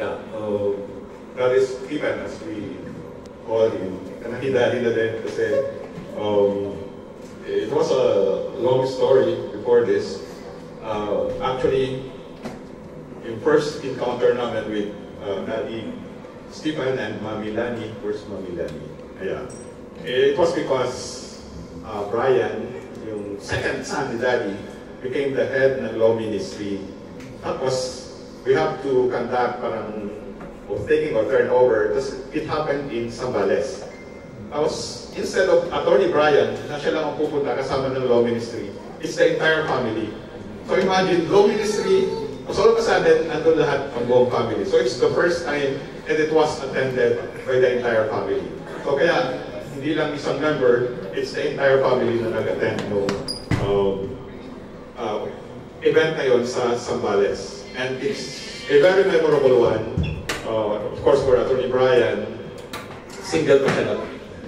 Yeah, that is Stephen, as we call him. Kanahida-hida din kasi it was a long story before this. Actually, yung first encounter namin with Daddy Stephen and Mami Lani, first Mami Lani. Yeah. It was because Brian, yung second son ni Daddy, became the head ng law ministry. Tapos, we have to conduct parang of taking or turnover. It happened in Zambales. Tapos, instead of Attorney Brian, na siya lang ang pupunta kasama ng law ministry, it's the entire family. So imagine, law ministry, all of a sudden, nandun lahat ang buong family. So it's the first time and it was attended by the entire family. So kaya, hindi lang isang member, it's the entire family na nag-attend ng event na yun sa Zambales. And it's a very memorable one. Of course, for Attorney Brian, single pa siya,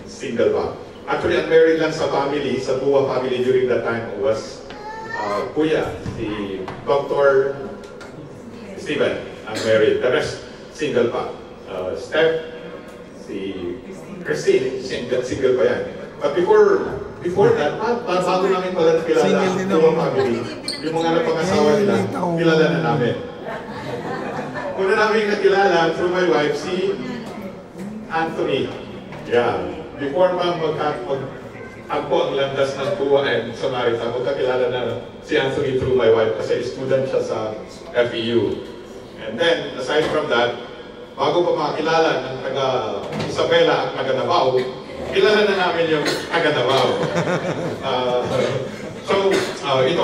single pa. Actually, unmarried lang sa family, sa Tua family during that time was Kuya, si Dr. Stephen, unmarried. The rest, single pa. Steph, si Christine, single pa yan. But before that, bago namin pala nakilala ang Tua family, yung mga napangasawa nila, kilala na namin. Una namin nakilala through my wife, si Anthony. Yeah. Before pa magtagpo ang landas ng Tua and Samaritan, magkakilala na si Anthony through my wife kasi student siya sa FEU. And then, aside from that, bago pa makakilala ng taga Isabela at taga Davao, kilala na namin yung taga Davao. It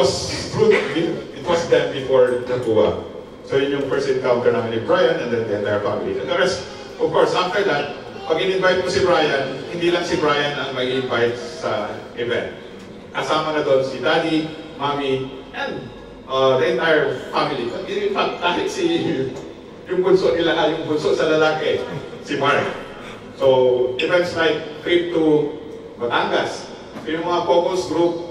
was them before the Tua. So yun yung first encounter namin ni Brian and then the entire family. And the rest, of course, after that, pag in-invite mo si Brian, hindi lang si Brian ang mag-invite sa event. Kasama na doon si Daddy, Mommy, and the entire family. In fact, kahit yung bunso nila, yung bunso sa lalaki, si Mark. So, events like trip to Batangas. So, yung mga focus group,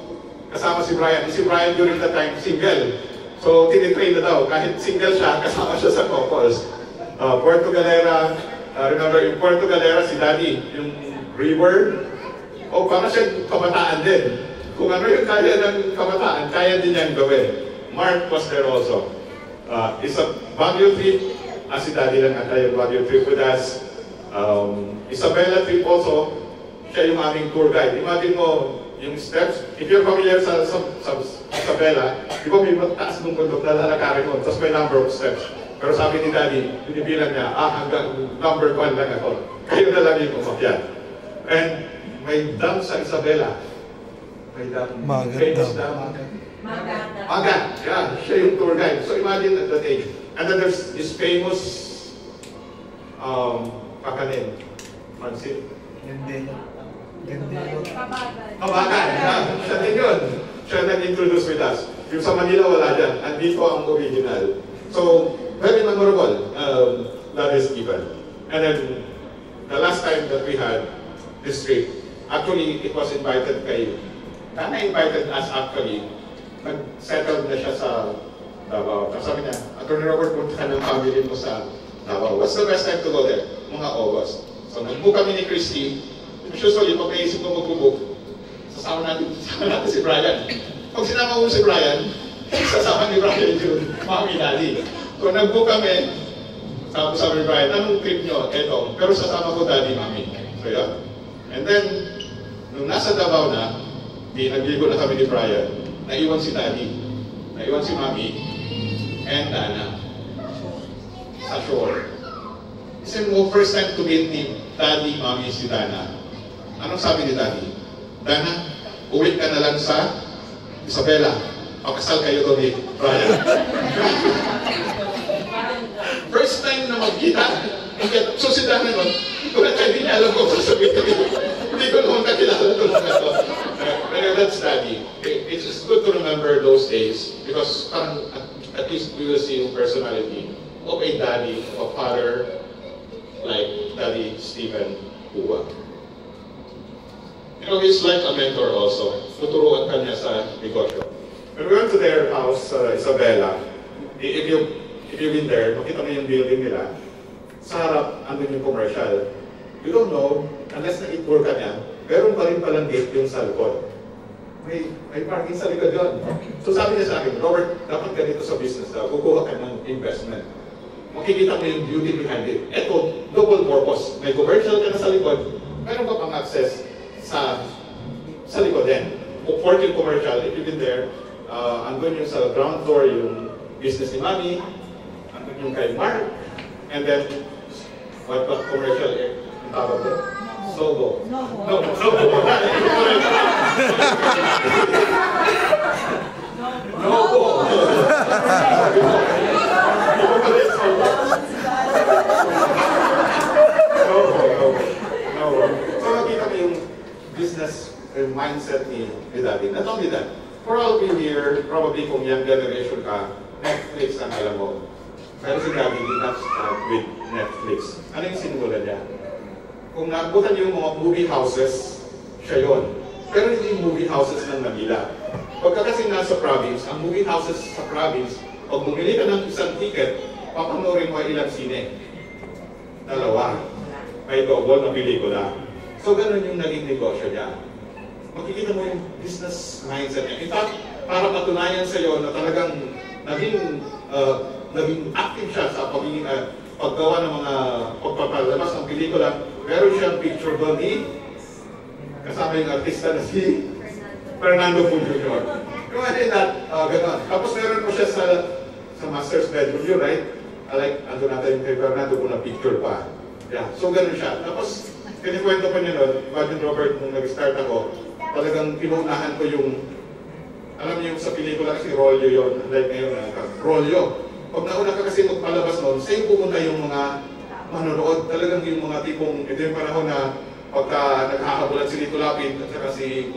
kasama si Brian. Si Brian during that time, single. So, tinitrain na daw. Kahit single siya, kasama siya sa focus. Puerto Galera, remember, in Puerto Galera, si Daddy, yung river, parang siya kabataan din. Kung ano yung kaya ng kabataan, kaya din niyang gawin. Mark was there also. It's a Baguio trip, si Daddy lang ata yung Baguio trip with us. Isabela trip also, siya yung aming tour guide. Imagine mo, yung steps, if you're familiar sa Isabela, di ba may mataas ng bundok na lalakarin mo, tapos may number of steps. Pero sabi ni Daddy, binibilang niya, hanggang number 1 lang ako. Kayo na lang yung umakyat. And may dam sa Isabela. May dam. Famous dam. Magat. Yeah, siya yung tour guide. So imagine at that age. And then there's this famous pakanin. Pansit. Kabagan. Siya din yun. Siya nag-introduce with us. Yung sa Manila wala dyan. Andito ang original. So, very memorable, that is given. And then, the last time that we had this trip, actually, it was invited kay, Nana invited us actually, nag-settled na siya sa Davao. Tapos sabi niya, Attorney Robert, punta ka ng family mo sa Davao. What's the best time to go there? Mga August. So, nag-book kami ni Christy. Usually, pag naisip ko mag-book, sasama natin si Brian. Pag sinama mo si Brian, sasama ni Brian yun, Mami, Daddy. So nag-book kami, tapos sabi ni Brian, anong trip nyo? Eto, pero sasama ko Daddy, Mami. So yeah. And then, nung nasa Davao na, nagligo na kami ni Brian, naiwan si Daddy, naiwan si Mami, and Dana, sa shore. Kasi mo, first time to meet ni Daddy, Mami, si Dana. Anong sabi ni Daddy? Dana, uwi ka na lang sa Isabela. Pakasal kayo doon ni Brian. First time na magkita, so si Dana nun, kung hindi niya alam kung sasabihin. Hindi ko naman kakilala doon na ito. Pero that's Daddy. It's just good to remember those days because at least we will see yung personality of a daddy, of a father, like Daddy Stephen Tua. You know, he's like a mentor also. Tuturuan ka niya sa negosyo. When we went to their house, Isabela, if you've been there, makita mo yung building nila. sa harap, andun yung commercial. You don't know, unless na-tour ka niya, meron pa rin palang gate yung sa likod. May parking sa likod yun. So sabi niya sa akin, Robert, dapat ganito sa business daw, kukuha ka ng investment. Makikita mo yung beauty behind it. Ito, double purpose. May commercial ka na sa likod, meron ka pang access sa likod din. For yung commercial, if you've been there, andun yung sa ground floor yung business ni Mami, andun yung kay Mark, and then, what commercial yung tawag doon? Sogo. No, Sogo. Nogo. So nakita mo yung business mindset ni Daddy. Not only that, for all of you here, probably kung young generation ka, Netflix ang alam mo. Pero si Daddy did not start with Netflix. Ano yung sinimula niya? Kung naabutan niyo yung mga movie houses, siya yun. Pero hindi yung movie houses ng Manila. Pagka kasi nasa province, ang movie houses sa province, pag bumili ka ng isang ticket, papanoorin mo ilang sine. 2. May double na pelikula. So ganun yung naging negosyo niya. Makikita mo yung business mindset niya. In fact, para patunayan sa iyo na talagang naging active siya sa paggawa ng mga pagpapalabas ng pelikula, meron siyang picture doon ni kasama yung artista na si Fernando Poe Jr. Imagine that, gano'n. Tapos meron po siya sa master's bedroom yun, right? Ando natin yung kay Fernando po na picture pa. Yeah, so gano'n siya. Tapos, kinikwento pa niya nun, imagine Robert, nung nag-start ako, talagang pinunahan ko yung, alam niyo yung sa pelikula kasi rolyo yun, like ngayon, rolyo. Pag nauna ka kasi magpalabas noon, sa'yo pumunta yung mga manonood, talagang yung mga tipong, ito yung panahon na pagka naghahabulan si Lito Lapid at saka si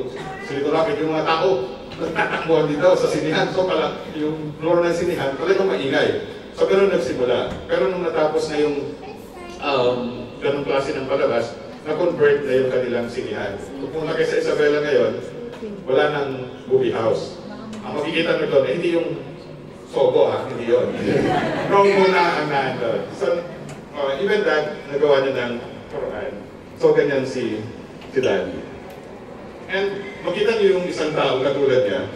Lito Lapid, yung mga tao, nagtatakbuhan din daw sa sinihan. So pala, yung floor ng sinihan, talagang maingay. So pero nagsimula. Pero nung natapos na yung ganong klase ng palabas, na-convert na yung kanilang sinihan. Kung muna kayo sa Isabela ngayon, wala nang movie house. Ang makikita nyo doon, hindi yung Sogo hindi yun. Wrong muna ang nandun. So, even that, nagawa niya ng Quran. So, ganyan si Daddy. And makita niyo yung isang tao katulad niya,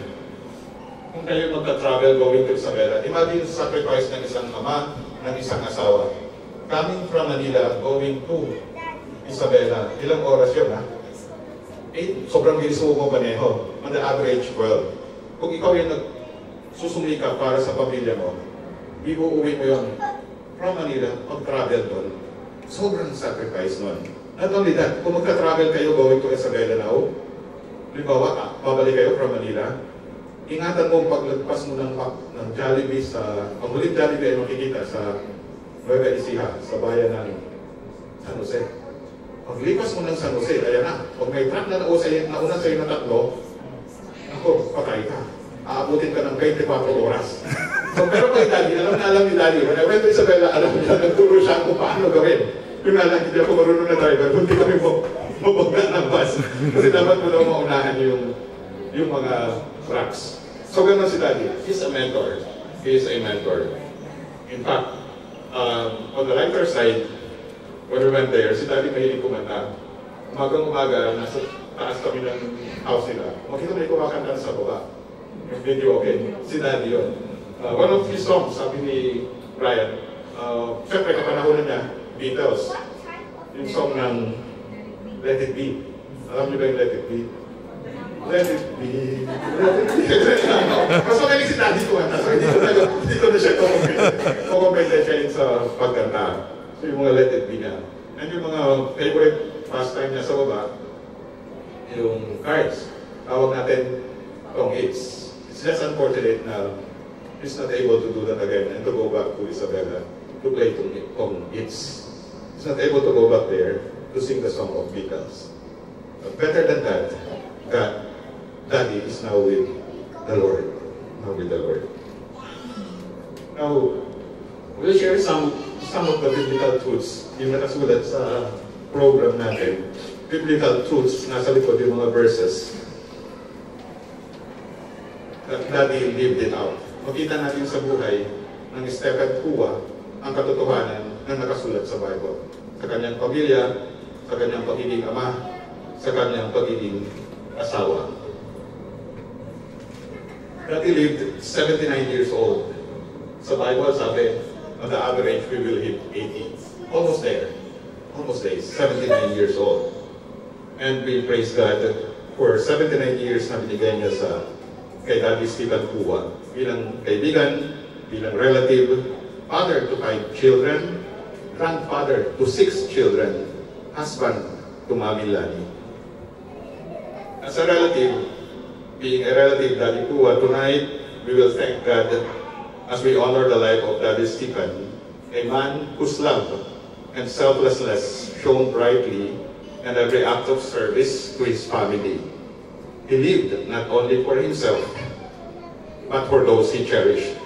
kung kayo magka-travel going to Isabela, imagine sa sacrifice ng isang ama, ng isang asawa. Coming from Manila, going to Isabela, ilang oras yun, ha? 8, sobrang bilis mo maneho. On the average, 12. Kung ikaw yung susumli ka para sa pamilya mo, uuwi mo yun from Manila, mag-travel doon. Sobrang sacrifice nun. Not only that, kung magka-travel kayo going to Isabela now, halimbawa, babalik kayo from Manila, ingatan mo paglagpas mo ng Jollibee sa, ang huling Jollibee ay makikita sa Nueva Ecija, sa bayan ng San Jose. Paglipas mo ng San Jose, ayan na, pag may truck na nauna sa'yo na 3, ako, patay ka. Aabutin ka ng 24 oras. So, pero kay Daddy, alam ni Daddy, when I went to Isabela, alam niya, nagturo siya kung paano gawin. Yung nga lang, hindi ako marunong na driver, hindi kami mabagda ng bus. Kasi dapat mo daw maunahan yung mga trucks. So, gano'n si Daddy. He's a mentor. He is a mentor. In fact, on the lighter side, when we went there, si Daddy mahilig kumanta. Umagang-umaga, nasa taas kami ng house nila. Makita may kumakanta sa baba. Yung video, okay. Si Daddy yun. One of his songs, sabi ni Brian, siyempre kapanahonan niya, Beatles. Yung song ng Let It Be. Alam niyo ba yung Let It Be? Let It Be. Mas magaling si Daddy kumanta. So hindi ko na siya kukumpente siya sa pagkanta. So yung mga Let It Be niya. And yung mga favorite pastime niya sa baba, yung cards. Tawag natin Tong Hits. It's just unfortunate na he's not able to do that again and to go back to Isabela to play Tong Hits. He's not able to go back there to sing the song of Beatles. But better than that, Daddy is now with the Lord. Now with the Lord. Now, we'll share some of the biblical truths yung nakasulat sa program natin. Biblical truths, nasa likod yung mga verses that Daddy lived it out. Makita natin sa buhay ng Stephen Kua ang katotohanan na nakasulat sa Bible. Sa kanyang pamilya, sa kanyang pagiging ama, sa kanyang pagiging asawa. That he lived 79 years old. Sa Bible, sabi, on the average, we will hit 80. Almost there. Almost there. 79 years old. And we praise God for 79 years na binigay niya kay Daddy Stephen Pua. Bilang kaibigan, bilang relative, father to 5 children, grandfather to 6 children, husband to Mami Lani. As a relative, being a relative, Daddy Pua, tonight we will thank God as we honor the life of Daddy Stephen, a man whose love and selflessness shone brightly in every act of service to his family. He lived not only for himself, but for those he cherished,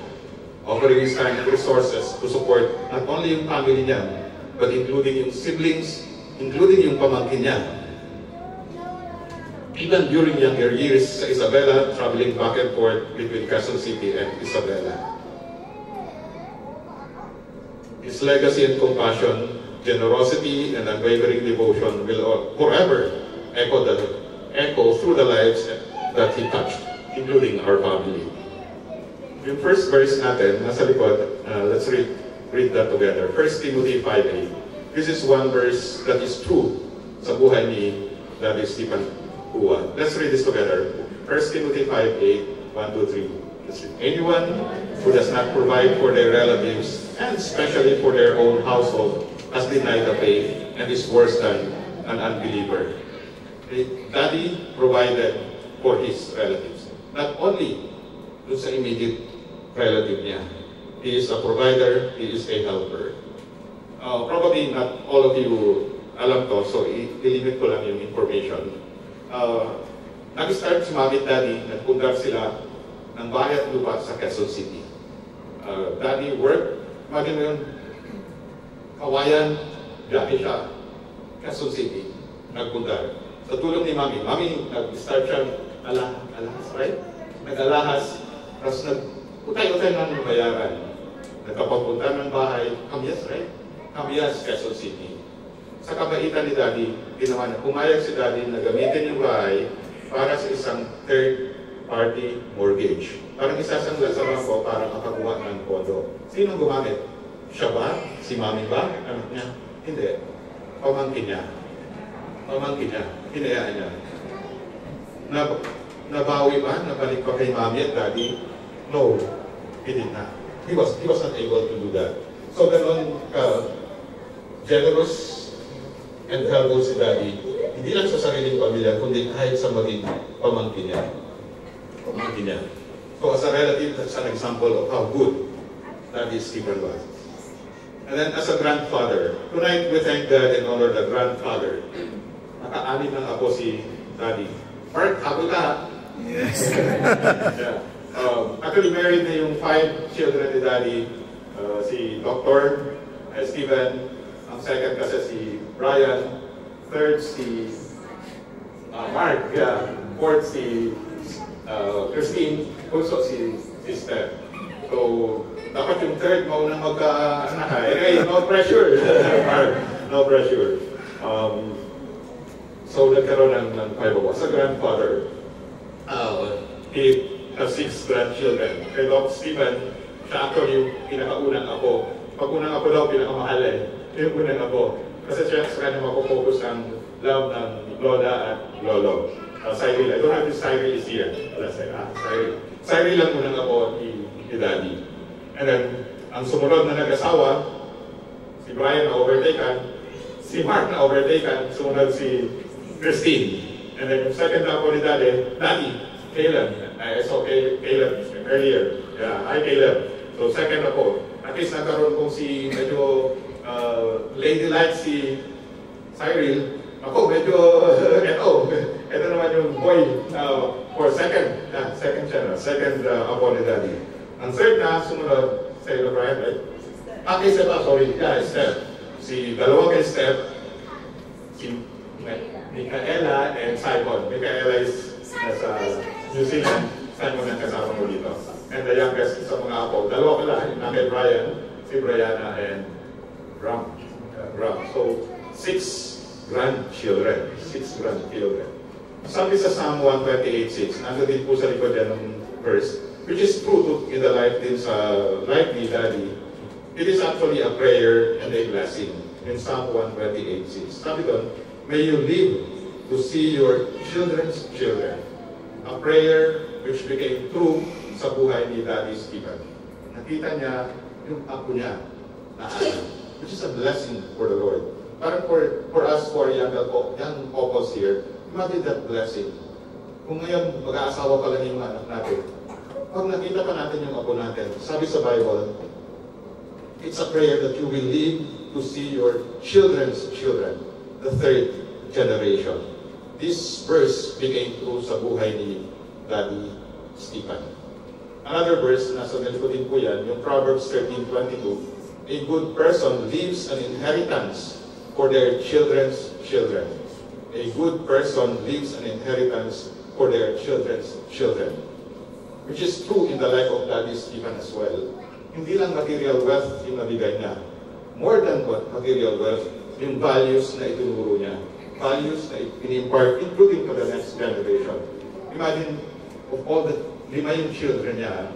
offering his time and resources to support not only yung family niya, but including yung siblings, including yung pamangkin niya. Even during younger years sa Isabela, traveling back and forth between Quezon City and Isabela. His legacy and compassion, generosity and unwavering devotion will forever echo through the lives that he touched, including our family. Yung first verse natin, nasa likod, let's read that together. 1 Timothy 5:8. This is one verse that is true sa buhay ni Daddy Stephen Pua. Let's read this together. 1 Timothy 5:8, 1, 2, 3. Let's read. Anyone who does not provide for their relatives, and especially for their own household, has denied the faith and is worse than an unbeliever. Daddy provided for his relatives. Not only sa immediate relative niya. He is a provider, he is a helper. Probably not all of you alam to, so i-limit ko lang yung information. Nag-start si Mami at Daddy, nagpundar sila ng bahay at lupa sa Quezon City. Daddy work, imagine mo yun, Kawayan, biyahe siya, Quezon City, nagpundar. Sa tulong ni Mami, nag-start siya, alahas, right? Nag-alahas, tapos nag-utay-utay ng bayaran. Nagkapagpunta ng bahay, Kamyas, right? Kamyas, Quezon City. Sa kabaitan ni Daddy, ginawa niya, pumayag si Daddy na gamitin yung bahay para sa isang third-party mortgage. Parang isasangla sa bangko para makakuha ng pondo. Sino gumamit? Siya ba? Si Mami ba? Anak niya? Hindi. Pamangkin niya. Pamangkin niya. Hinayaan niya. Nabawi ba? Nabalik pa kay Mami at Daddy? No. He did not. He was not able to do that. So ganon generous and helpful si Daddy. Hindi lang sa sariling pamilya, kundi kahit sa maging pamangkin niya. Pamangkin niya. So as a relative, that's an example of how good Daddy Stephen was. And then as a grandfather, tonight we thank God and honor the grandfather. Naka-anim ng apo si Daddy. Mark, habol ka. Yes. Yeah. Actually married na yung 5 children ni Daddy. Si Dr. Stephen, ang second kasi si Brian, third si Mark, fourth si Christine, also si Steph. So, dapat yung third maunang magka-anak. Anyway, no pressure. No pressure. So, nagkaroon ng 5 ako. As a grandfather, he has 6 grandchildren. Kay Doc Stephen, siya actually yung pinakaunang ako. Pag unang ako daw, pinakamahal yung unang ako. Kasi siya sa kanya mapofocus ang love ng Lola at Lolo. Cyril, I don't have this Cyril is here. Cyril lang unang ako ni Daddy. And then, ang sumunod na nag-asawa, si Brian na overtaken, si Mark na overtaken, sumunod si Christine. And then yung second na ako ni Daddy, Caleb. I saw Caleb earlier. Yeah, hi Caleb. So second ako. At least nagkaroon kong si medyo ladylike si Cyril. Ako medyo, ito naman yung boy for second. Yeah, second channel. Second ako ni Daddy. Ang third na sumunod, say the Brian, right? Kay Steph, sorry. Yeah, Steph. Si dalawa kay Steph, si Micaela and Simon. Micaela is nasa New Zealand. Simon ang kasama mo dito. And the youngest sa mga apo. Dalawa pala, na kay Brian, si Brianna and Ram. Ram. So, 6 grandchildren. 6 grandchildren. Sabi sa Psalm 128:6, nandun din po sa likod yan ng verse, which is true to, in the life din sa life ni Daddy. It is actually a prayer and a blessing in Psalm 128:6. Sabi doon, may you live to see your children's children. A prayer which became true sa buhay ni Daddy Stephen. Nakita niya yung apo niya na anak, which is a blessing for the Lord. Parang for us, for young couples here, imagine that blessing. Kung ngayon, mag-aasawa pa lang yung anak natin, pag nakita pa natin yung apo natin, sabi sa Bible, it's a prayer that you will live to see your children's children, the 3rd generation. This verse became true sa buhay ni Daddy Stephen. Another verse, nasa ganito din po yan, yung Proverbs 13:22, a good person leaves an inheritance for their children's children. A good person leaves an inheritance for their children's children. Which is true in the life of Daddy Stephen as well. Hindi lang material wealth yung nabigay niya. More than what material wealth, yung values na itinuro niya. Values na in-impart, including to the next generation. Imagine, of all the 5 yung children niya,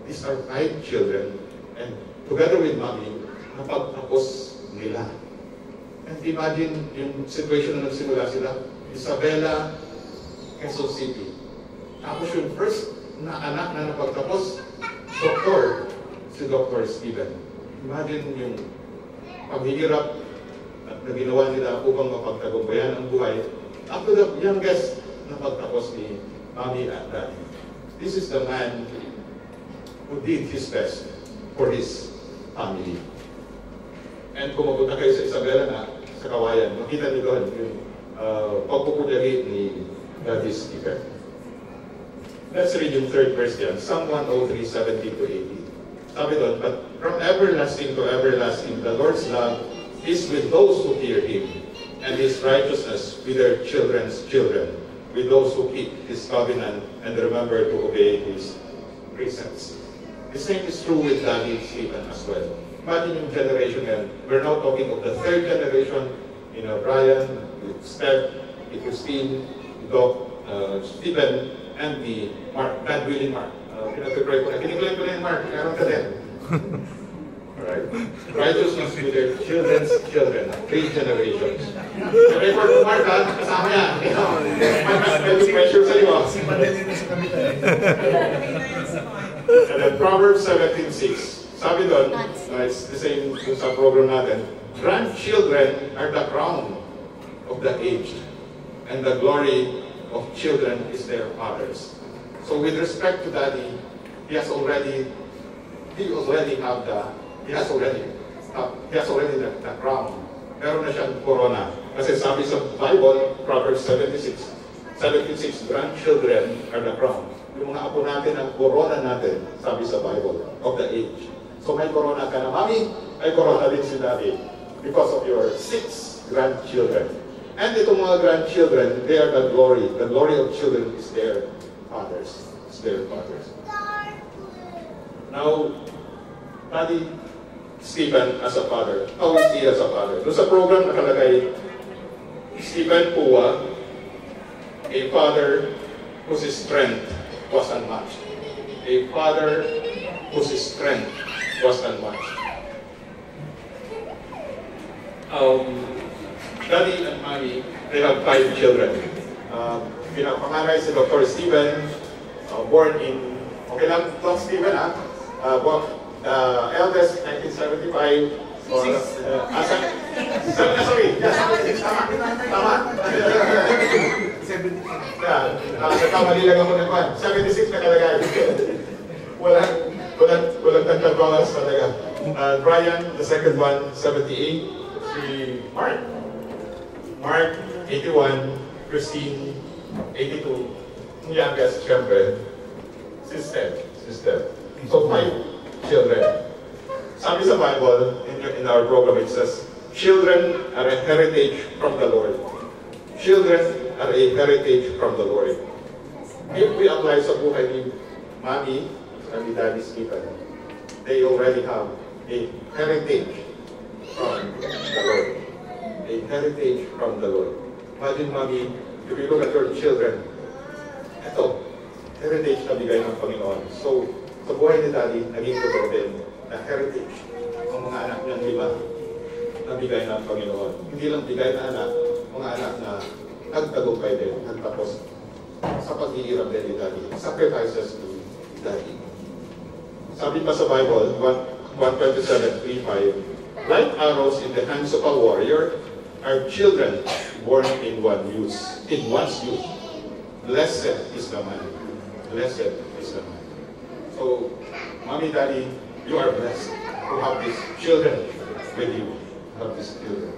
these are 5 children, and together with Mommy, napagtapos nila. And imagine yung situation na nagsimula sila, Isabela, Quezon City. Tapos yung first na anak na napagtapos, doktor, si Dr. Stephen. Imagine yung paghihirap na ginawa nila upang mapagtagumpayan ang buhay. Up to the youngest na pagtapos ni Mommy at Daddy. This is the man who did his best for his family. And kung mapunta kayo sa Isabela na sa Kawayan, makita niyo doon yung pagpupulyari ni Daddy Stephen. Let's read yung 3rd verse yan, Psalm 103:17-18. Sabi doon, but from everlasting to everlasting, the Lord's love is with those who fear Him, and His righteousness with their children's children, with those who keep His covenant and remember to obey His precepts. The same is true with Daddy Stephen as well. Imagine yung generation yan. We're now talking of the 3rd generation, Brian, with Steph, with Christine, Doc, Stephen, and the Mark, God willing Mark. Pinag-pray ko na. Kiniklaim ko na yung Mark. Meron ka din. Alright. Righteousness with their children's children. 3 generations. Record ko Mark ha. Kasama yan. May pressure sa iyo. And then Proverbs 17:6. Sabi doon, it's the same sa program natin, grandchildren are the crown of the aged, and the glory of children is their fathers. So with respect to Daddy, he has already the crown. Meron na siyang corona. Kasi sabi sa Bible, Proverbs 76, grandchildren are the crown. Yung mga apo natin, ang corona natin, sabi sa Bible, of the age. So may corona ka na, Mommy, may corona din si Daddy because of your 6 grandchildren. And itong mga grandchildren, they are the glory. The glory of children is their fathers. It's their fathers. Now, Daddy Stephen as a father, how is he as a father? Doon sa program nakalagay, Stephen Pua, a father whose strength was unmatched. A father whose strength was unmatched. Daddy and Mommy, they have 5 children. Pangalan si Dr. Stephen, born in, okay lang, Dr. Stephen eldest 1975. Sorry, tama. Nagkamali lang ako ng 76 na kalagay. Walang tagtabangas talaga. Brian, the second one, 78. Si Mark, 81. Christine, 82. Yung youngest, syempre, si Steph. So 5 children. Sabi sa Bible, in our program, it says, children are a heritage from the Lord. Children are a heritage from the Lord. If we apply sa buhay ni Mommy and ni Daddy Stephen, they already have a heritage from the Lord. A heritage from the Lord. Imagine, Mommy, if you look at your children, ito, heritage na bigay ng Panginoon. So, sa buhay ni Daddy, naging totoo din na heritage ng mga anak niyang 5 na bigay ng Panginoon. Hindi lang bigay na anak, mga anak na nagtagumpay din, nagtapos sa paghihirap din ni Daddy. Sacrifices to Daddy. Sabi pa sa Bible, 127:3-5, like arrows in the hands of a warrior, are children born in one's youth. Blessed is the man. Blessed is the man. So, Mommy, Daddy, you are blessed to have these children with you. Have these children.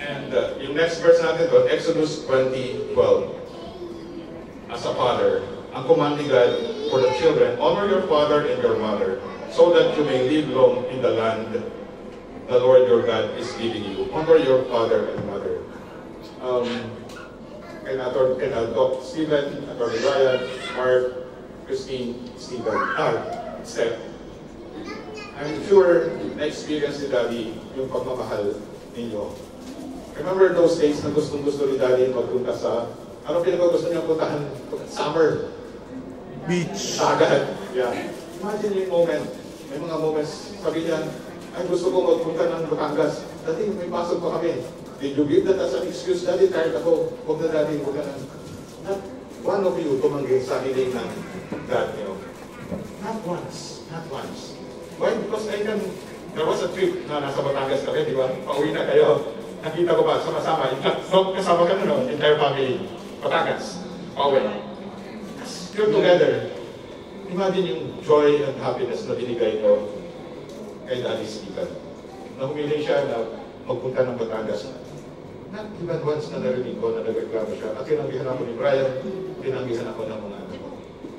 And yung next verse natin doon, Exodus 20:12. As a father, ang command ni God for the children, honor your father and your mother, so that you may live long in the land the Lord your God is giving you. Honor your father and mother. And Doc Stephen, Attorney Ryan, Mark, Christine, Steph. I'm sure na-experience ni Daddy yung pagmamahal ninyo. Remember those days na gustong-gusto ni Daddy magpunta sa, ano pinag-gusto niya puntahan? Summer. Beach. Dagat. Yeah. Imagine yung moment. May mga moments, sabi niya, ay gusto ko magpunta ng Batangas. Daddy, may pasok pa kami. Did you give that as an excuse? Daddy, tired ako. Huwag na Daddy, huwag na. Not one of you tumanggi sa hiling ng God, you know. Not once. Not once. Why? Because there was a trip na nasa Batangas kami, di ba? Pauwi na kayo. Nakita ko ba, sama-sama. So, kasama ka na, no? Entire family. Batangas. Pauwi. You're together. Imagine yung joy and happiness na binigay ko kay Daddy Stephen. Na humiling siya na magpunta ng Batangas. Not even once na narinig ko na nagreklamo siya. At tinanggihan ako ni Brian, tinanggihan ako ng mga anak ko.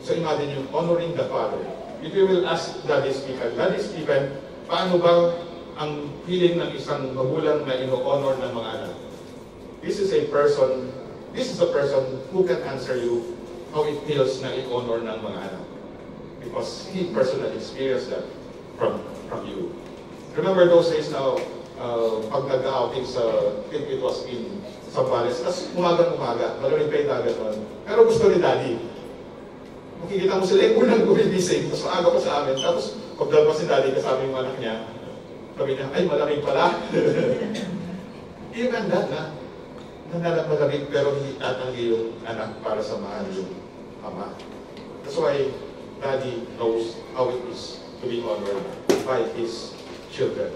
So imagine yung honoring the father. If you will ask Daddy Stephen, paano ba ang feeling ng isang magulang na ino-honor ng mga anak? This is a person who can answer you how it feels na i-honor ng mga anak. Because he personally experienced that from you. Remember those days now, pag nag-outing sa, I think it was in Zambales, tapos umaga, malamig pa yung dagat nun. Pero gusto ni Daddy. Makikita mo sila yung unang gumigising, tapos maaga pa sa amin, tapos pagdal pa si Daddy kasama yung anak niya, sabi niya, ay malamig pala. Even that na, malamig pero hindi tatanggi yung anak para samahan yung ama. That's why Daddy knows how it is to be honored by his children.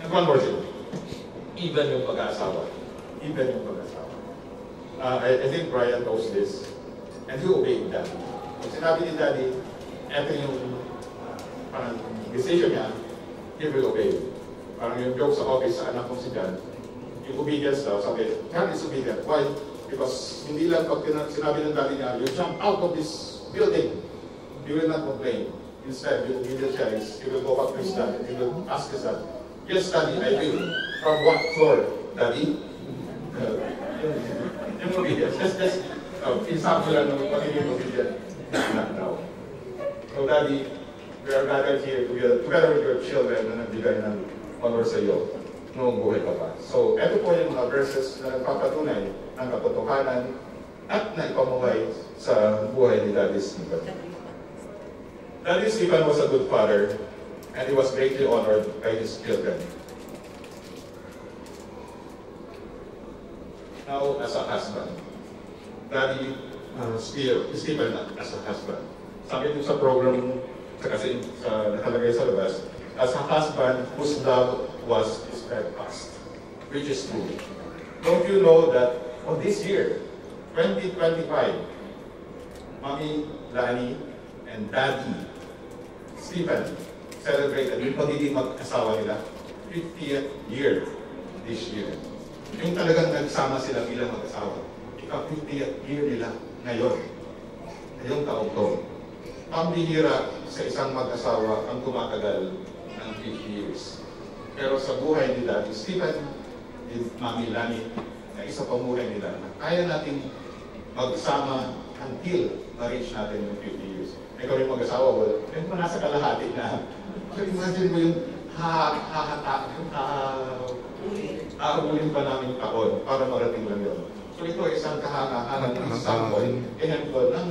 And one more thing, even yung pag-aasawa. I think Brian knows this, and he obeyed Daddy. Pag sinabi ni Daddy, eto yung parang decision niya, he will obey. Parang yung joke sa office sa anak kong si John, yung obedience daw, sabi, God is obedient. Why? Because hindi lang pag sinabi ng Daddy niya, you jump out of this building, you will not complain. Instead, yung obedience siya is, he will go back to his dad, and he will ask his dad, yes, Daddy, I will. From what floor, Daddy? Yung obedience. Just example lang ng pagiging obedient. Not now. So, Daddy, we are gathered here together with your children na nagbigay ng honor sa iyo noong buhay ka pa. So, eto po yung mga verses na nagpapatunay ng katotohanan at naipamuhay sa buhay ni Daddy Stephen. Daddy Stephen was a good father, and he was greatly honored by his children. Now, as a husband, Daddy Stephen as a husband. Sabi niyo sa program, kasi nakalagay sa labas, as a husband whose love was steadfast, which is true. Don't you know that on this year, 2025, Mommy, Lani, and Daddy Stephen celebrated yung pagiging mag-asawa nila, 50th year this year. Yung talagang nagsama sila bilang mag-asawa. Ika-50th year nila ngayon. Ngayong taong to. Pambihira sa isang mag-asawa ang tumatagal ng 50 years. Pero sa buhay ni Daddy Stephen, ni Mami Lani, na isa pang buhay nila, na kaya nating magsama until ma-reach natin yung 50 years. ikaw yung mag-asawa, well, eh, nasa kalahati na. So imagine mo yung hahabulin pa namin taon para marating lang yun. So ito ay isang kahangahangan ng sample, ehemplo ng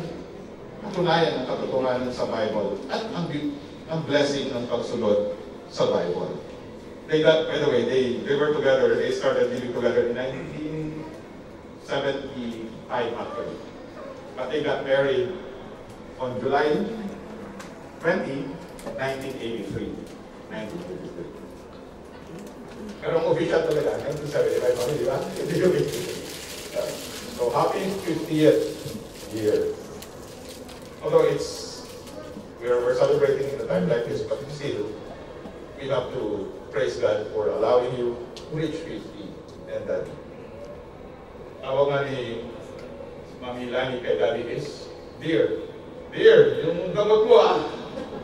katunayan ng katotohanan sa Bible at ang blessing ng pagsunod sa Bible. They got, by the way, they were together, they started living together in 1975 actually. But they got married on July 20, 1983. 1983. Pero ang official talaga, 1975 kami, di ba? So happy 50th year. Although we're celebrating in a time like this, but still, we have to praise God for allowing you to reach 50 and that. Tawag nga ni Mami Lani kay Daddy is, Dear, yung gamot mo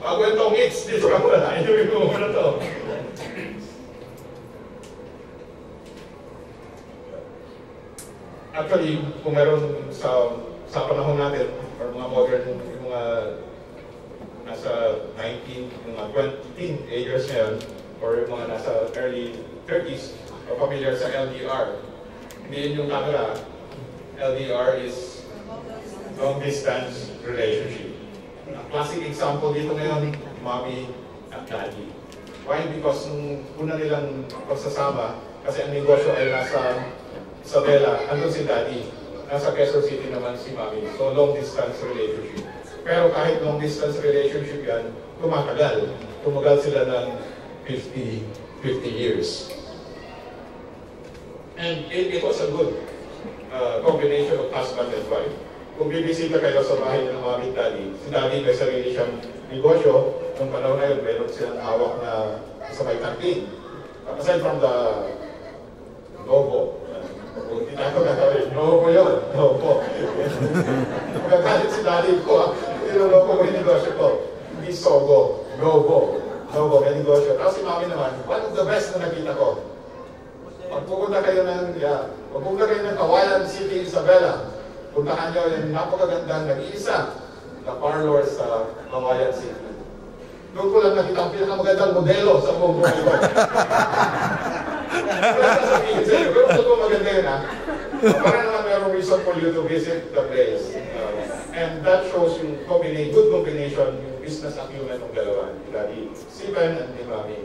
bago itong hits, dito ka muna, inuwi mo muna to. Actually, kung meron sa panahon natin, or mga modern, yung mga nasa 19, yung mga 20 teenagers ngayon, or yung mga nasa early 30s, or familiar sa LDR. Hindi yun yung camera. LDR is long distance relationship. Ang classic example dito ngayon, mommy at daddy. Why? Because nung una nilang pagsasama, kasi ang negosyo ay nasa Isabela, andun si daddy. Nasa Quezon City naman si mommy. So long distance relationship. Pero kahit long distance relationship yan, tumatagal. Tumagal sila ng 50 years. And it was a good combination of husband and wife. Kung bibisita kayo sa bahay ng mami at daddy, si daddy may sarili siyang negosyo. Nung panahon na yun, meron silang hawak na sa may kantin. Aside from the Novo. Hindi na ako gagawin. Novo yun. Novo. Magagalit si daddy ko. Niloloko ko yung negosyo ko. Hindi Sogo. Novo. Novo, may negosyo. Tapos si mami naman, one of the best na nakita ko. Pagpupunta kayo ng Kawayan City, Isabela, puntahan nyo yung napakagandang nag-iisa na parlor sa Kawayan City. Doon ko lang nakita ang pinakamagandang modelo sa buong buhay ko. Wala na sabihin sa inyo, pero ito maganda yun ha. Para naman mayroong reason for you to visit the place. And that shows yung good combination, yung business acumen ng dalawa. Daddy Stephen and ni Mami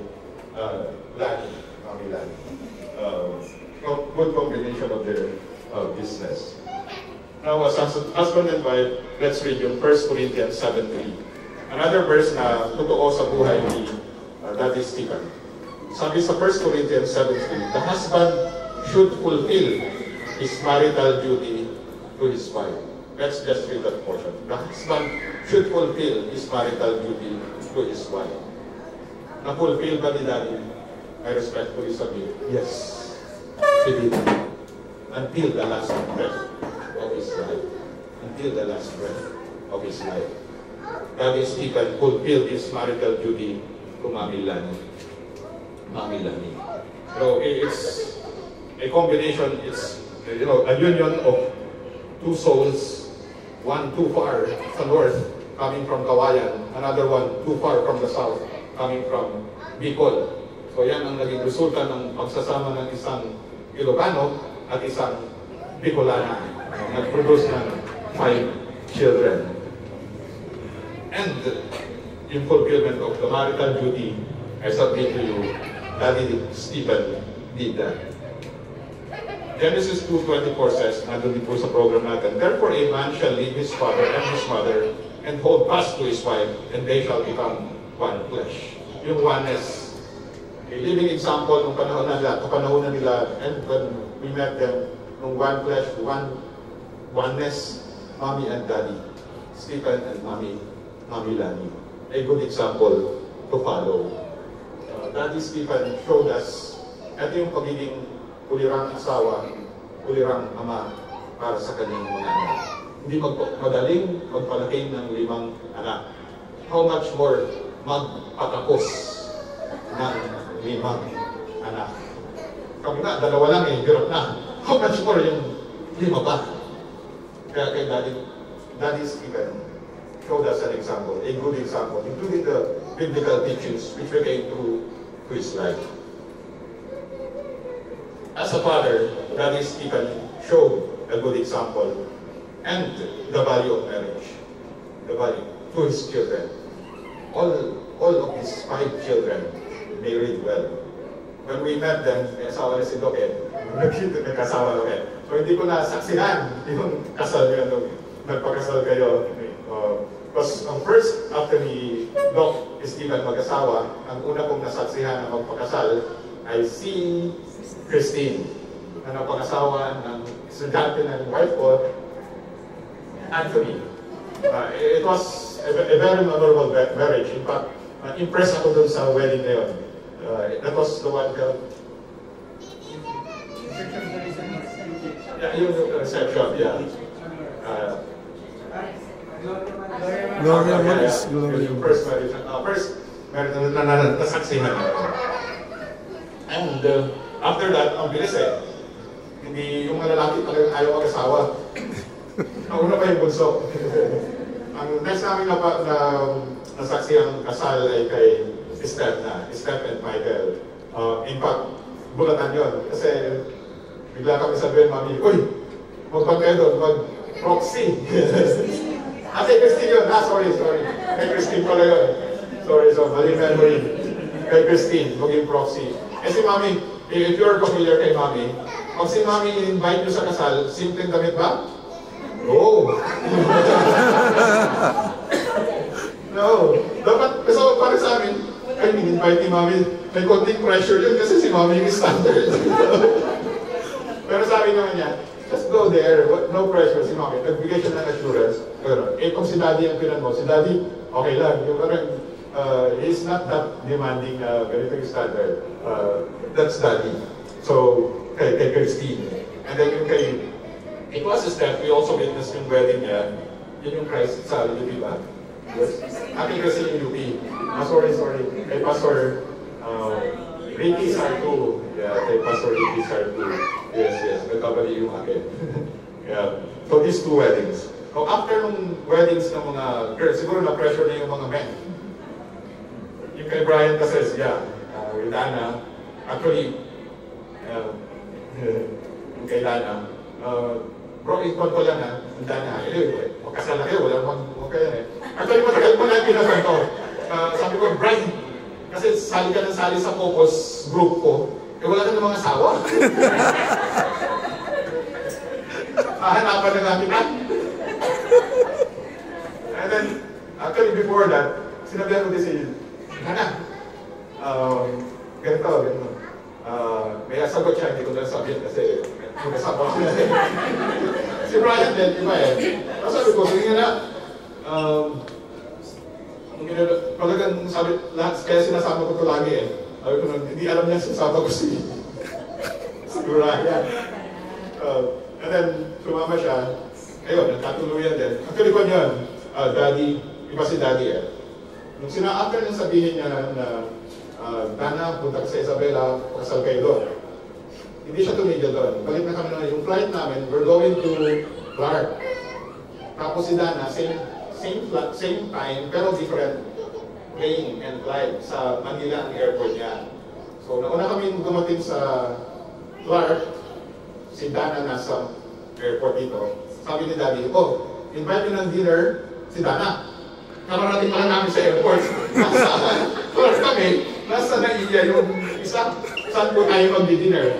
Lani. Mami Lani. Good combination of their business. Now, as husband and wife, let's read yung 1 Corinthians 7:3. Another verse na totoo sa buhay ni Daddy Stephen. Sabi sa 1 Corinthians 7:3, the husband should fulfill his marital duty to his wife. Let's just read that portion. The husband should fulfill his marital duty to his wife. Na-fulfill ba ni Daddy? I respectfully submit, yes. He did. Until the last breath of his life. Until the last breath of his life. Daddy Stephen fulfilled his marital duty to Mami Lani. Mami Lani. So it's a combination, it's a union of two souls, one too far sa north, coming from Kawayan, another one too far from the south, coming from Bicol. So yan ang naging resulta ng pagsasama ng isang Ilocano at isang Bicolana. Nag-produce ng 5 children. And yung fulfillment of the marital duty, I submit to you, Daddy Stephen did that. Genesis 2:24 says, nandun din po sa program natin, therefore a man shall leave his father and his mother and hold fast to his wife, and they shall become one flesh. Yung oneness. A living example nung panahon nila, and when we met them, nung one flesh, oneness, Mommy and Daddy, Stephen and Mami Lani. A good example to follow. Daddy Stephen showed us, ito yung pagiging ulirang asawa, ulirang ama para sa kanyang mga anak. Hindi madaling magpalaki ng 5 anak. How much more magpatapos ng 5 anak? Kami nga, 2 lang hirap na. How much more yung 5 pa? Kaya kay Daddy Stephen, showed us an example, a good example, including the biblical teachings which became true to his life. As a father, Daddy Stephen showed a good example and the value of marriage, the value to his children. All of his 5 children married well. When we met them, may asawa na si Doc nagkasawa na rin. So hindi ko nasaksihan yung kasal nyo, nagpakasal kayo. Because first, after ni Doc Stephen mag-asawa, ang una kong nasaksihan na magpakasal ay si Christine, na napag-asawa ng estudyante ng wife ko, Anthony. It was a very memorable marriage. In fact, impressed ako dun sa wedding na yun. That was the one called... yung reception, yeah. Gloria Maris. Yung first marriage na nasaksihan. And after that, ang bilis hindi yung mga lalaki talagang ayaw mag-asawa. Nauna pa yung bunso. Ang next namin nasaksiyang kasal ay kay Steph and Michael. In fact, bulatan yun. Kasi bigla kami sabihin, Mami, uy, magpag kayo doon, mag-proxy. Kay Christine yun. Sorry. Kay Christine pala yun. Sorry, mali memory. Kay Christine, maging proxy. Si Mami, if you're familiar kay Mami, pag si Mami in-invite nyo sa kasal, simpleng damit ba? No. No. Dapat, kasi para sa amin, ay, in-invite ni Mami, may konting pressure yun kasi si Mami yung standard. Pero sabi naman niya, just go there, no pressure si Mami. Nagbigay siya ng assurance. Pero, kung si Daddy ang pinan mo, si Daddy, okay lang. Yung parang, he's not that demanding ganito yung standard. That's Daddy. So, kay Christine. And then yung kay, it was a step, we also witnessed yung wedding niya. Yun yung Christ sa UP ba? Yes. Aking kasi yung UP. Sorry. Kay Pastor Ricky Sartu. Yeah, kay Pastor Ricky Sartu. Yes. Nagkabali yung akin. Yeah. So these 2 weddings. So after nung weddings ng mga girls, siguro na-pressure na yung mga men. Yung kay Brian kasi, with Anna, actually, yung kay Dana, bro, ikon ko lang ang Dana, magkasal na kayo, walang kayo Actually, matagal mo na pinasal to. Sabi ko, Brian, kasi sali ka ng sali sa focus group ko, wala ka ng mga asawa. Hahanapan na namin And then, actually before that, sinabihan ko din si Hana, ganito. May sagot siya, hindi ko na sabihin kasi may kasama ko siya. Si Brian din, iba sabi ko, sige na, talagang sabi, kaya sinasama ko ito lagi Sabi ko, hindi alam niya sinasama ko si Brian. And then, sumama siya, ayun, nagkatuluyan din. Actually ko niyan, Daddy, iba si Daddy Nung after nang sabihin niya na Dana, punta ka sa Isabela, kasal kayo doon. Hindi siya tumigil doon. Balik na kami na yung flight namin, we're going to Clark. Tapos si Dana, same time, pero different plane and flight sa Manila ang airport niya. So, nauna kami dumating sa Clark, si Dana nasa airport dito. Sabi ni Daddy, invite nyo ng dinner si Dana. Nakarating pa lang namin sa airport. Nasa Clark kami, nasa Naiya yung isa, saan po tayo mag-dinner.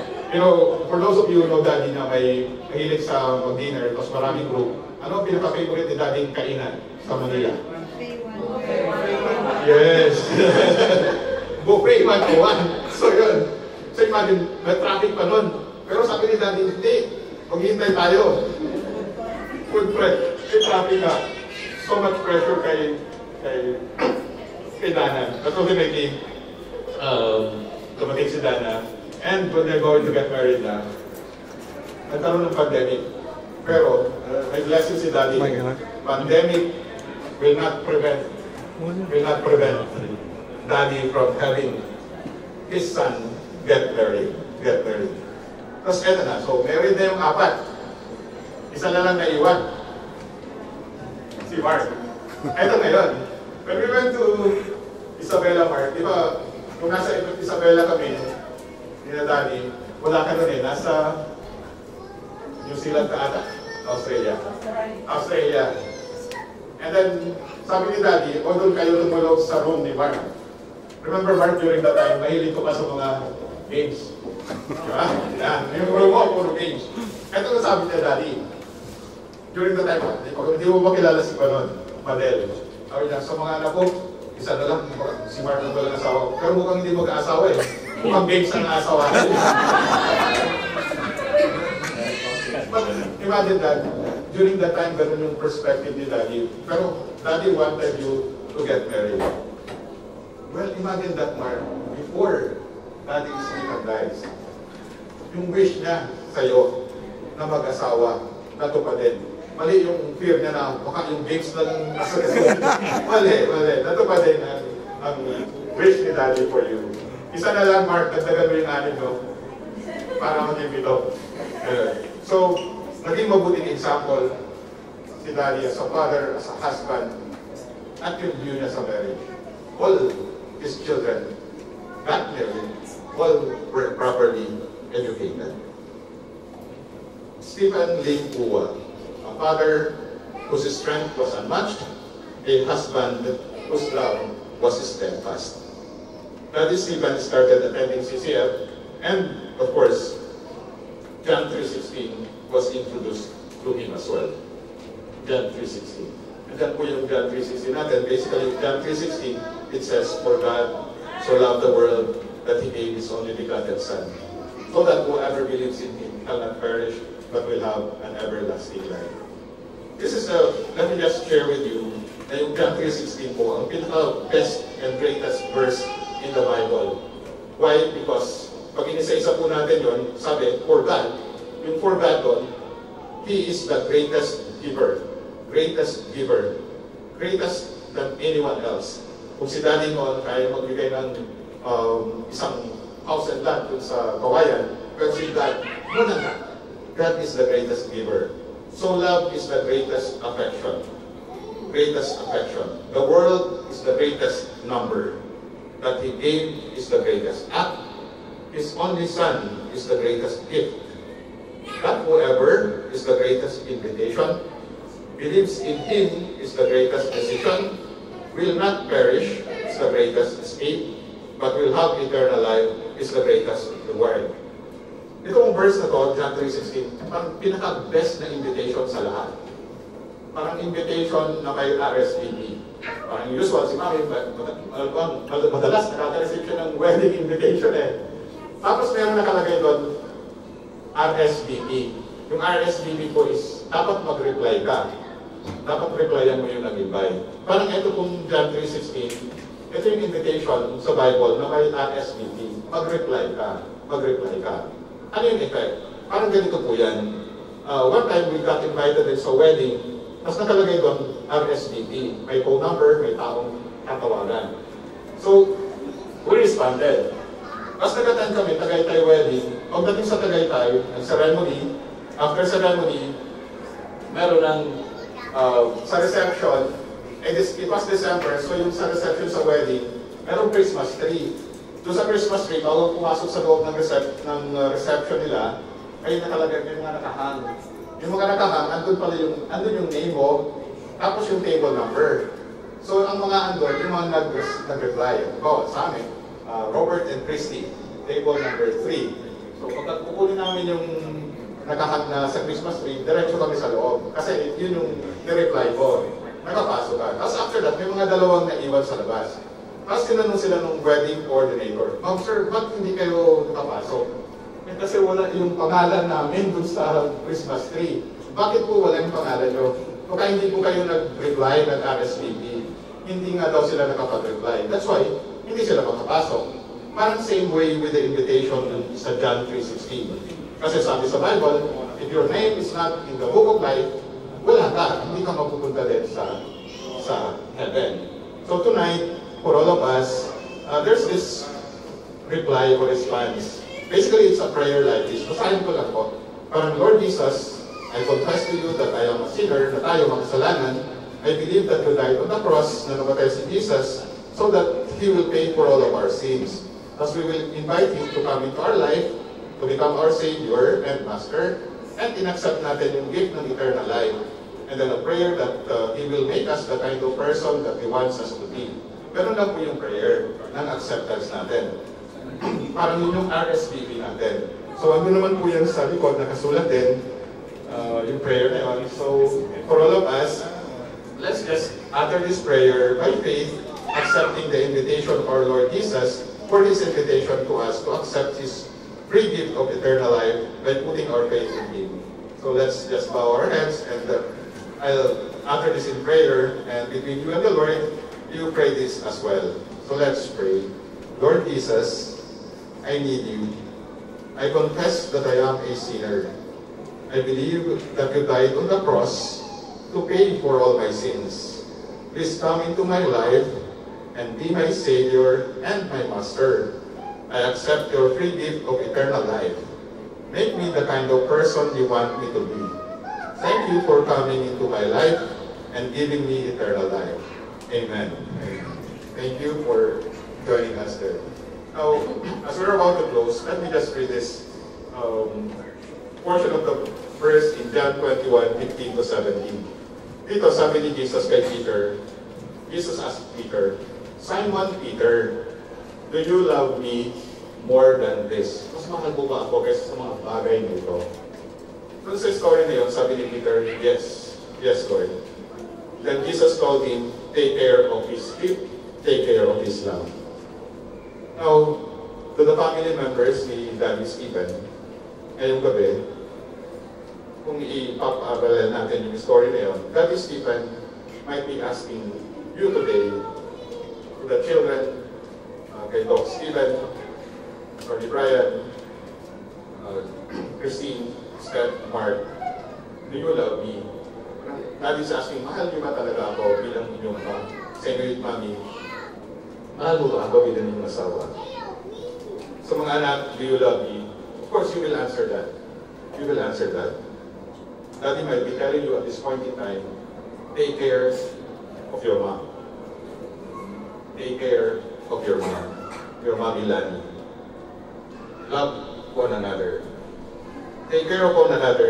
For those of you who know Daddy na may mahilig sa mag-dinner, tapos maraming group, ano ang pinaka-favorite ni Daddy kainan sa Manila? Yes! Buffet 101. So yun. So imagine, may traffic pa nun. Pero sabi ni Daddy, hindi, maghihintay tayo. Food prep, may traffic na. So much pressure kay Dana. That's what they making dumating si Dana. And when they're going to get married na, nagkaroon ng pandemic. Pero, may blessing si Daddy. Pandemic will not prevent Daddy from having his son get married. Tapos eto na, so married na yung 4. Isa na lang naiwan. Si Mark. Eto ngayon, when we went to Isabela Park, di ba, kung nasa Isabela kami, ni na Daddy, wala ka nun eh, nasa New Zealand ka ata, Australia. Australia. And then, sabi ni Daddy, o doon kayo tumulog sa room ni Mark. Remember Mark, during that time, mahilig ko pa sa mga games. Diba? Yan, yung room mo, puro games. Ito na sabi niya, Daddy, during the time, hindi mo ba kilala si Panon, Madel? Sabi niya, sa mga anak ko, isa na lang, si Mark ang walang asawa. Pero mukhang hindi mag-aasawa eh. Mukhang games ang naasawa. But imagine that, during that time, ganun yung perspective ni Daddy. Pero Daddy wanted you to get married. Well, imagine that, Mark, before Daddy Stephen dies, yung wish niya sa'yo na mag-asawa, natupadin. Mali yung fear niya na baka yung games na lang nasa mali. Natupadin ang wish ni Daddy for you. Isa na lang, Mark, nagdagan mo yung anin mo para maging ito. So, naging mabuting example si Daddy as a father, as a husband, at yung view niya sa marriage. All his children got married, all were properly educated. Stephen Ling Uwa, a father whose strength was unmatched, a husband whose love was steadfast. Daddy Stephen started attending CCF, and of course, John 3:16 was introduced to him as well. John 3:16. And then po yung John 3:16 natin, basically John 3:16, it says, "For God so loved the world that He gave His only begotten Son, so that whoever believes in Him shall not perish, but will have an everlasting life." This is let me just share with you, na yung John 3:16 po, ang pinaka-best and greatest verse in the Bible. Why? Because pag inisa-isa po natin yon, sabi, for God, yung for God doon, He is the greatest giver. Greatest giver. Greatest than anyone else. Kung si Daddy noon kaya magbigay ng isang house and land dun sa kawayan, pero si God, muna na. God is the greatest giver. So love is the greatest affection. Greatest affection. The world is the greatest number. That He gave is the greatest act. His only Son is the greatest gift. That whoever is the greatest invitation, believes in Him is the greatest decision, will not perish is the greatest escape, but will have eternal life is the greatest reward. Itong verse na to, John 3:16, parang pinaka-best na invitation sa lahat. Parang invitation na may RSVP. Parang usual, si Mami, madalas nakaka-receive siya ng wedding invitation eh. Tapos meron nakalagay doon, RSVP. Yung RSVP po is, dapat mag-reply ka. Dapat replyan mo yung nag-invite. Parang ito pong John 3:16, ito yung invitation sa Bible na may RSVP. Mag-reply ka. Mag-reply ka. Ano yung effect? Parang ganito po yan. One time we got invited sa wedding, tapos nakalagay doon RSVP. May phone number, may taong tatawagan. So, we responded. Tapos nag-attend kami, Tagaytay wedding. Pagdating sa Tagaytay, ang ceremony, after ceremony, meron ng sa reception, it was December, so yung sa reception sa wedding, merong Christmas tree. Doon sa Christmas tree, bago pumasok sa loob ng reception nila, ay nakalagay yung mga nakahang. Yung mga nakahang, andun yung name mo, tapos yung table number. So ang mga andun, yung mga nag-reply. Sa amin, Robert and Christy, table number 3. So pagkat kukunin namin yung nakahang na sa Christmas tree, diretso kami sa loob. Kasi yun yung nireply ko. Nakapasok ka. Tapos after that, may mga dalawang naiwan sa labas. Tapos tinanong sila ng wedding coordinator, "Ma'am sir, ba't hindi kayo nakapasok?" Kasi wala yung pangalan namin dun sa Christmas tree. Bakit po wala yung pangalan nyo? Baka hindi po kayo nag-reply, nag-RSVP. Hindi nga daw sila nakapag-reply. That's why, hindi sila makapasok. Parang same way with the invitation sa John 3:16. Kasi sabi sa Bible, if your name is not in the book of life, wala ka. Hindi ka mapupunta din sa heaven. So tonight, for all of us, there's this reply or response. Basically, it's a prayer like this. Basahin ko lang po. Parang, Lord Jesus, I confess to you that I am a sinner, na tayo makasalanan, I believe that you died on the cross, na namatay si Jesus, so that He will pay for all of our sins. Thus we will invite Him to come into our life, to become our Savior and Master, and inaccept natin yung gift ng eternal life. And then a prayer that He will make us the kind of person that He wants us to be. Ganun lang po yung prayer ng acceptance natin. Parang yun yung RSVP natin. So ano naman po yan sa likod, nakasulat din yung prayer na yun. So for all of us, let's just utter this prayer by faith, accepting the invitation of our Lord Jesus for His invitation to us to accept His free gift of eternal life by putting our faith in Him. So let's just bow our heads, and I'll utter this in prayer, and between you and the Lord, you pray this as well. So let's pray. Lord Jesus, I need you. I confess that I am a sinner. I believe that you died on the cross to pay for all my sins. Please come into my life and be my Savior and my Master. I accept your free gift of eternal life. Make me the kind of person you want me to be. Thank you for coming into my life and giving me eternal life. Amen. Thank you for joining us there. Now, as we're about to close, let me just read this portion of the verse in John 21:15 to 17. Dito, sabi ni Jesus kay Peter, Jesus asked Peter, Simon Peter, do you love me more than this? Mas mahal mo ba ako kaysa sa mga bagay nito? Kung sa story na yun, sabi ni Peter, yes, yes Lord. Then Jesus told him, take care of his sheep, take care of his lamb. Now, to the family members ni Daddy Stephen, ngayong gabi, kung ipapabala natin yung story na yun, Daddy Stephen might be asking you today, to the children, kay Doc Stephen, Tony Brian, Christine, Steph, Mark, do you love me? Daddy's asking, mahal niyo ba talaga ako bilang inyong sa inyo mami? Mahal mo ba ako bilang inyong asawa? So mga anak, do you love me? Of course, you will answer that. You will answer that. Daddy might be telling you at this point in time, take care of your mom. Take care of your mom. Your mommy Lani. Love one another. Take care of one another.